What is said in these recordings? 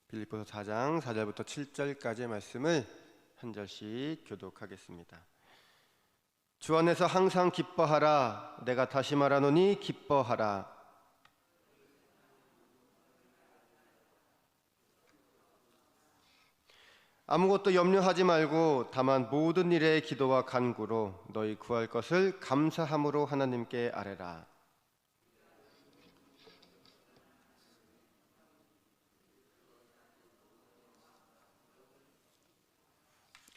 빌립보서 4장 4절부터 7절까지의 말씀을 한 절씩 교독하겠습니다. 주 안에서 항상 기뻐하라. 내가 다시 말하노니 기뻐하라. 아무것도 염려하지 말고 다만 모든 일에 기도와 간구로 너희 구할 것을 감사함으로 하나님께 아뢰라.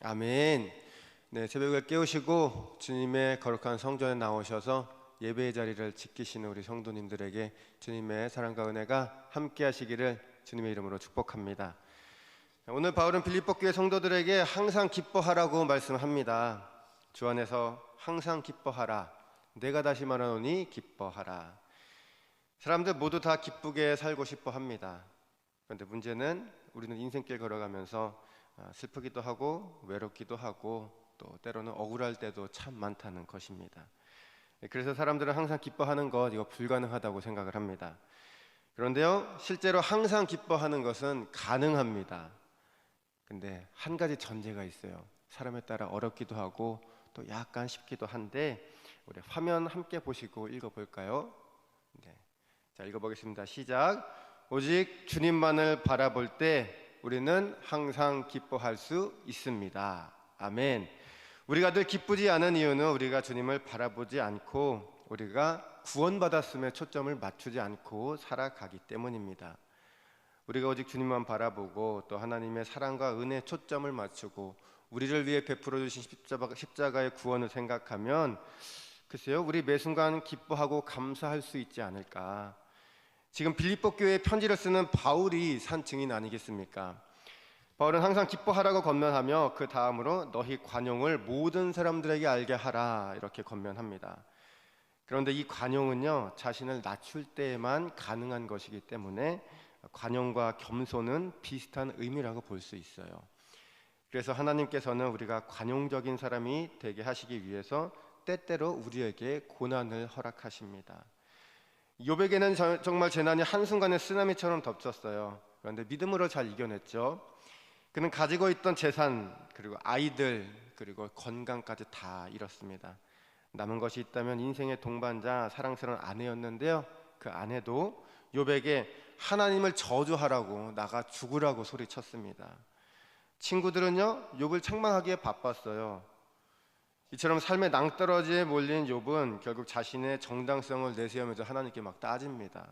아멘. 네, 새벽을 깨우시고 주님의 거룩한 성전에 나오셔서 예배의 자리를 지키시는 우리 성도님들에게 주님의 사랑과 은혜가 함께 하시기를 주님의 이름으로 축복합니다. 오늘 바울은 빌립보 교회 성도들에게 항상 기뻐하라고 말씀합니다. 주 안에서 항상 기뻐하라. 내가 다시 말하노니 기뻐하라. 사람들 모두 다 기쁘게 살고 싶어 합니다. 그런데 문제는 우리는 인생길 걸어가면서 슬프기도 하고 외롭기도 하고 또 때로는 억울할 때도 참 많다는 것입니다. 그래서 사람들은 항상 기뻐하는 것, 이거 불가능하다고 생각을 합니다. 그런데요, 실제로 항상 기뻐하는 것은 가능합니다. 근데 한 가지 전제가 있어요. 사람에 따라 어렵기도 하고 또 약간 쉽기도 한데, 우리 화면 함께 보시고 읽어볼까요? 네. 자, 읽어보겠습니다. 시작. 오직 주님만을 바라볼 때 우리는 항상 기뻐할 수 있습니다. 아멘. 우리가 늘 기쁘지 않은 이유는 우리가 주님을 바라보지 않고 우리가 구원받았음에 초점을 맞추지 않고 살아가기 때문입니다. 우리가 오직 주님만 바라보고 또 하나님의 사랑과 은혜에 초점을 맞추고 우리를 위해 베풀어 주신 십자가의 구원을 생각하면 글쎄요, 우리 매 순간 기뻐하고 감사할 수 있지 않을까. 지금 빌립보 교회에 편지를 쓰는 바울이 산 증인 아니겠습니까? 바울은 항상 기뻐하라고 권면하며 그 다음으로 너희 관용을 모든 사람들에게 알게 하라 이렇게 권면합니다. 그런데 이 관용은요, 자신을 낮출 때에만 가능한 것이기 때문에 관용과 겸손은 비슷한 의미라고 볼 수 있어요. 그래서 하나님께서는 우리가 관용적인 사람이 되게 하시기 위해서 때때로 우리에게 고난을 허락하십니다. 욥에게는 정말 재난이 한순간에 쓰나미처럼 덮쳤어요. 그런데 믿음으로 잘 이겨냈죠. 그는 가지고 있던 재산, 그리고 아이들, 그리고 건강까지 다 잃었습니다. 남은 것이 있다면 인생의 동반자, 사랑스러운 아내였는데요, 그 아내도 욥에게 하나님을 저주하라고, 나가 죽으라고 소리쳤습니다. 친구들은요, 욥을 책망하기에 바빴어요. 이처럼 삶의 낭떠러지에 몰린 욥은 결국 자신의 정당성을 내세우면서 하나님께 막 따집니다.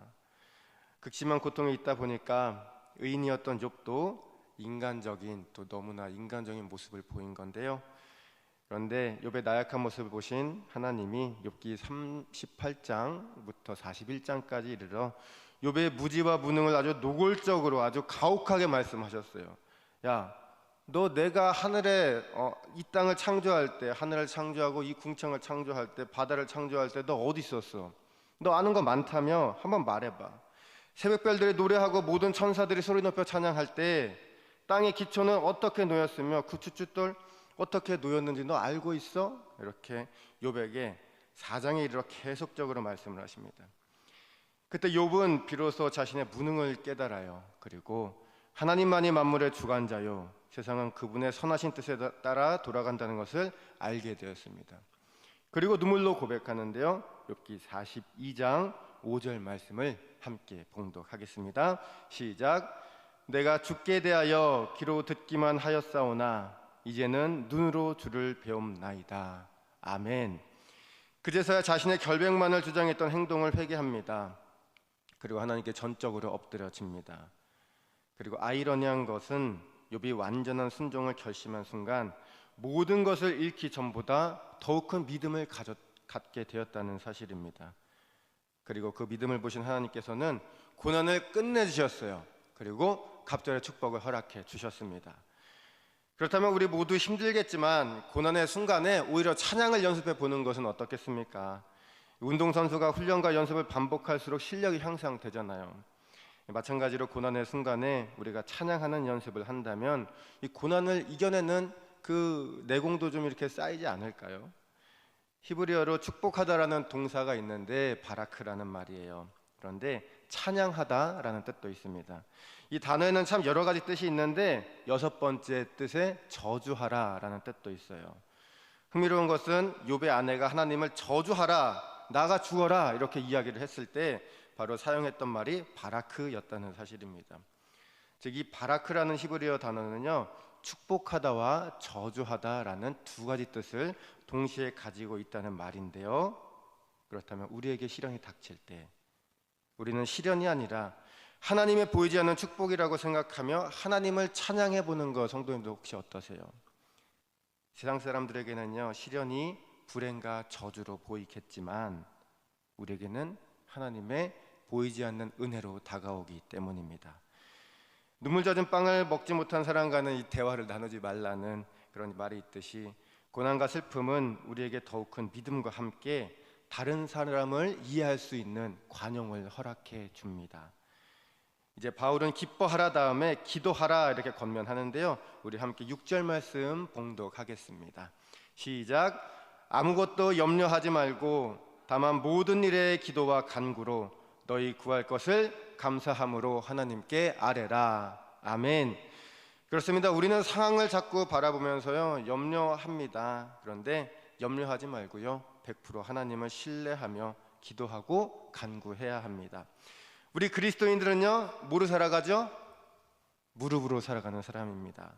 극심한 고통이 있다 보니까 의인이었던 욥도 인간적인, 또 너무나 인간적인 모습을 보인 건데요. 그런데 욥의 나약한 모습을 보신 하나님이 욥기 38장부터 41장까지 이르러 욥의 무지와 무능을 아주 노골적으로, 아주 가혹하게 말씀하셨어요. 야, 너 내가 하늘에 이 땅을 창조할 때, 하늘을 창조하고 이 궁창을 창조할 때, 바다를 창조할 때 너 어디 있었어? 너 아는 거 많다며? 한번 말해봐. 새벽별들이 노래하고 모든 천사들이 소리 높여 찬양할 때 땅의 기초는 어떻게 놓였으며 그 주춧돌 어떻게 놓였는지 너 알고 있어? 이렇게 욥에게 4장에 이르러 계속적으로 말씀을 하십니다. 그때 욥은 비로소 자신의 무능을 깨달아요. 그리고 하나님만이 만물의 주관자요, 세상은 그분의 선하신 뜻에 따라 돌아간다는 것을 알게 되었습니다. 그리고 눈물로 고백하는데요, 욥기 42장 5절 말씀을 함께 봉독하겠습니다. 시작. 내가 주께 대하여 귀로 듣기만 하였사오나 이제는 눈으로 주를 배움나이다. 아멘. 그제서야 자신의 결백만을 주장했던 행동을 회개합니다. 그리고 하나님께 전적으로 엎드려집니다. 그리고 아이러니한 것은 욥이 완전한 순종을 결심한 순간 모든 것을 잃기 전보다 더욱 큰 믿음을 갖게 되었다는 사실입니다. 그리고 그 믿음을 보신 하나님께서는 고난을 끝내주셨어요. 그리고 갑절의 축복을 허락해 주셨습니다. 그렇다면 우리 모두 힘들겠지만 고난의 순간에 오히려 찬양을 연습해 보는 것은 어떻겠습니까? 운동선수가 훈련과 연습을 반복할수록 실력이 향상되잖아요. 마찬가지로 고난의 순간에 우리가 찬양하는 연습을 한다면 이 고난을 이겨내는 그 내공도 좀 이렇게 쌓이지 않을까요? 히브리어로 축복하다라는 동사가 있는데 바라크라는 말이에요. 그런데 찬양하다라는 뜻도 있습니다. 이 단어에는 참 여러 가지 뜻이 있는데 6번째 뜻에 저주하라라는 뜻도 있어요. 흥미로운 것은 욥의 아내가 하나님을 저주하라, 나가 죽어라 이렇게 이야기를 했을 때 바로 사용했던 말이 바라크였다는 사실입니다. 즉 이 바라크라는 히브리어 단어는요, 축복하다와 저주하다라는 두 가지 뜻을 동시에 가지고 있다는 말인데요. 그렇다면 우리에게 시련이 닥칠 때 우리는 시련이 아니라 하나님의 보이지 않는 축복이라고 생각하며 하나님을 찬양해 보는 것, 성도님들 혹시 어떠세요? 세상 사람들에게는요, 시련이 불행과 저주로 보이겠지만 우리에게는 하나님의 보이지 않는 은혜로 다가오기 때문입니다. 눈물 젖은 빵을 먹지 못한 사람과는 이 대화를 나누지 말라는 그런 말이 있듯이, 고난과 슬픔은 우리에게 더욱 큰 믿음과 함께 다른 사람을 이해할 수 있는 관용을 허락해 줍니다. 이제 바울은 기뻐하라 다음에 기도하라 이렇게 권면하는데요, 우리 함께 6절 말씀 봉독하겠습니다. 시작. 아무것도 염려하지 말고 다만 모든 일에 기도와 간구로 너희 구할 것을 감사함으로 하나님께 아뢰라. 아멘. 그렇습니다. 우리는 상황을 자꾸 바라보면서요, 염려합니다. 그런데 염려하지 말고요, 100% 하나님을 신뢰하며 기도하고 간구해야 합니다. 우리 그리스도인들은요, 뭐로 살아가죠? 무릎으로 살아가는 사람입니다.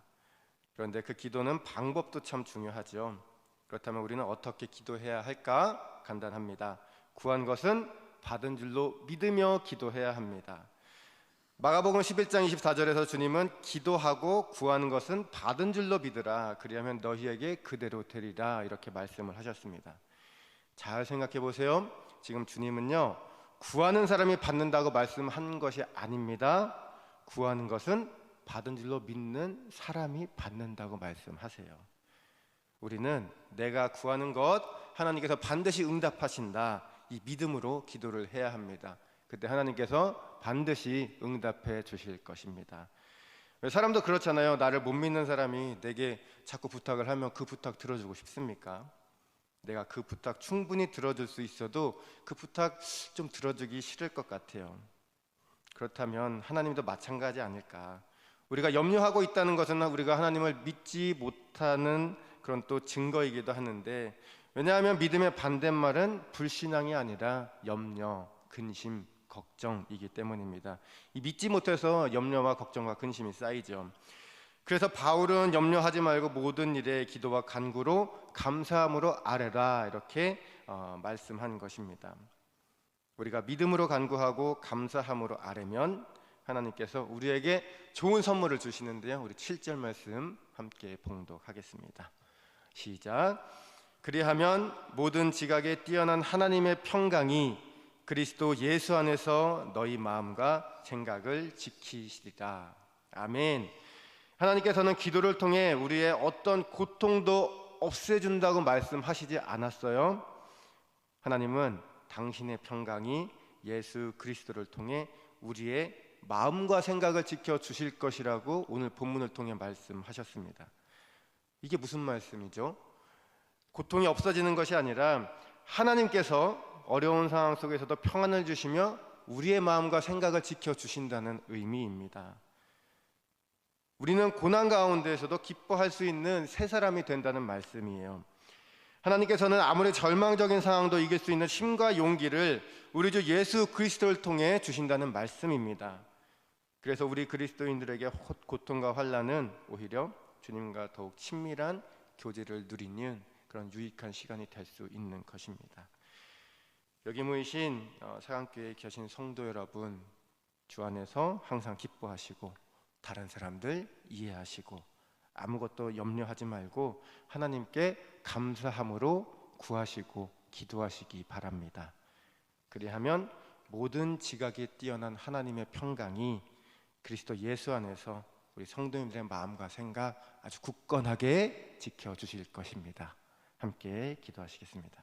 그런데 그 기도는 방법도 참 중요하죠. 그렇다면 우리는 어떻게 기도해야 할까? 간단합니다. 구한 것은 받은 줄로 믿으며 기도해야 합니다. 마가복음 11장 24절에서 주님은 기도하고 구하는 것은 받은 줄로 믿으라, 그리하면 너희에게 그대로 되리라 이렇게 말씀을 하셨습니다. 잘 생각해 보세요. 지금 주님은요, 구하는 사람이 받는다고 말씀한 것이 아닙니다. 구하는 것은 받은 줄로 믿는 사람이 받는다고 말씀하세요. 우리는 내가 구하는 것 하나님께서 반드시 응답하신다, 이 믿음으로 기도를 해야 합니다. 그때 하나님께서 반드시 응답해 주실 것입니다. 사람도 그렇잖아요. 나를 못 믿는 사람이 내게 자꾸 부탁을 하면 그 부탁 들어주고 싶습니까? 내가 그 부탁 충분히 들어줄 수 있어도 그 부탁 좀 들어주기 싫을 것 같아요. 그렇다면 하나님도 마찬가지 아닐까? 우리가 염려하고 있다는 것은 우리가 하나님을 믿지 못하는 그런 또 증거이기도 하는데, 왜냐하면 믿음의 반대말은 불신앙이 아니라 염려, 근심, 걱정이기 때문입니다. 이 믿지 못해서 염려와 걱정과 근심이 쌓이죠. 그래서 바울은 염려하지 말고 모든 일에 기도와 간구로 감사함으로 아뢰라 이렇게 말씀한 것입니다. 우리가 믿음으로 간구하고 감사함으로 아뢰면 하나님께서 우리에게 좋은 선물을 주시는데요, 우리 7절 말씀 함께 봉독하겠습니다. 시작. 그리하면 모든 지각에 뛰어난 하나님의 평강이 그리스도 예수 안에서 너희 마음과 생각을 지키시리라. 아멘. 하나님께서는 기도를 통해 우리의 어떤 고통도 없애준다고 말씀하시지 않았어요. 하나님은 당신의 평강이 예수 그리스도를 통해 우리의 마음과 생각을 지켜주실 것이라고 오늘 본문을 통해 말씀하셨습니다. 이게 무슨 말씀이죠? 고통이 없어지는 것이 아니라 하나님께서 어려운 상황 속에서도 평안을 주시며 우리의 마음과 생각을 지켜주신다는 의미입니다. 우리는 고난 가운데에서도 기뻐할 수 있는 새 사람이 된다는 말씀이에요. 하나님께서는 아무리 절망적인 상황도 이길 수 있는 힘과 용기를 우리 주 예수 그리스도를 통해 주신다는 말씀입니다. 그래서 우리 그리스도인들에게 고통과 환난은 오히려 주님과 더욱 친밀한 교제를 누리는 그런 유익한 시간이 될 수 있는 것입니다. 여기 모이신 사강교회에 계신 성도 여러분, 주 안에서 항상 기뻐하시고 다른 사람들 이해하시고 아무것도 염려하지 말고 하나님께 감사함으로 구하시고 기도하시기 바랍니다. 그리하면 모든 지각에 뛰어난 하나님의 평강이 그리스도 예수 안에서 우리 성도님들의 마음과 생각 아주 굳건하게 지켜주실 것입니다. 함께 기도하시겠습니다.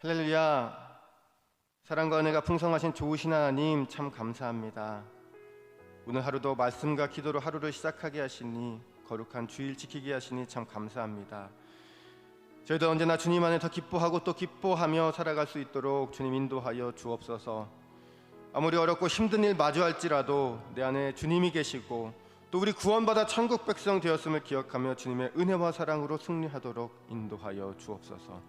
할렐루야. 사랑과 은혜가 풍성하신 좋으신 하나님, 참 감사합니다. 오늘 하루도 말씀과 기도로 하루를 시작하게 하시니, 거룩한 주일 지키게 하시니 참 감사합니다. 저희도 언제나 주님 안에 더 기뻐하고 또 기뻐하며 살아갈 수 있도록 주님 인도하여 주옵소서. 아무리 어렵고 힘든 일 마주할지라도 내 안에 주님이 계시고 또 우리 구원받아 천국 백성 되었음을 기억하며 주님의 은혜와 사랑으로 승리하도록 인도하여 주옵소서.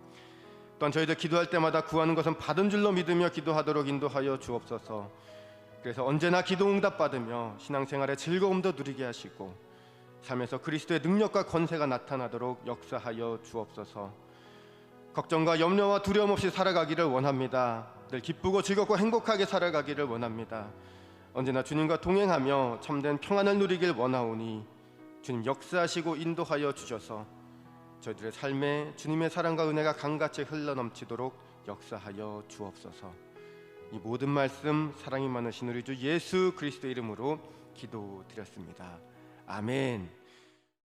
또한 저희들 기도할 때마다 구하는 것은 받은 줄로 믿으며 기도하도록 인도하여 주옵소서. 그래서 언제나 기도 응답 받으며 신앙생활의 즐거움도 누리게 하시고 삶에서 그리스도의 능력과 권세가 나타나도록 역사하여 주옵소서. 걱정과 염려와 두려움 없이 살아가기를 원합니다. 늘 기쁘고 즐겁고 행복하게 살아가기를 원합니다. 언제나 주님과 동행하며 참된 평안을 누리길 원하오니 주님 역사하시고 인도하여 주셔서 저희들의 삶에 주님의 사랑과 은혜가 강같이 흘러넘치도록 역사하여 주옵소서. 이 모든 말씀 사랑이 많으신 우리 주 예수 그리스도 이름으로 기도드렸습니다. 아멘.